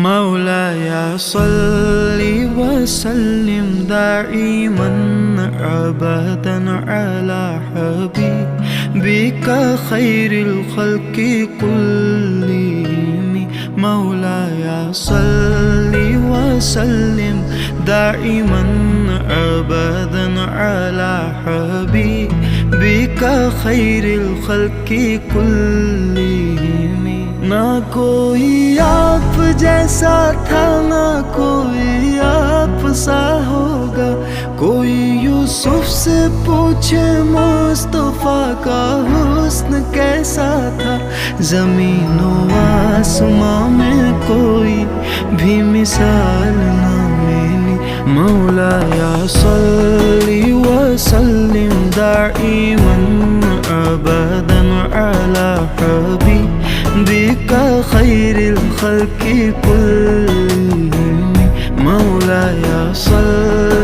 मौलाया सल्लि वसल्लिम दाइमन अबदन अला हबीबिका खैरिल खल्क़ि कुल्लिहिम। मौलाया सल्लि वसल्लिम दाइमन अबदन अला हबीबिका खैरिल खल्क़ि कुल्लिहिम। ना कोई आप जैसा था, ना कोई आप सा होगा। कोई यूसुफ से पूछे मुस्तफा का हुस्न कैसा था। ज़मीन व आसमां में कोई भी मिसाल ना मिली। मौलाया सल्लि वसल्लिम दाइमन अबदन अला हबीबिका खैरिल खल्क़ि कुल्लिहिम। मौलाया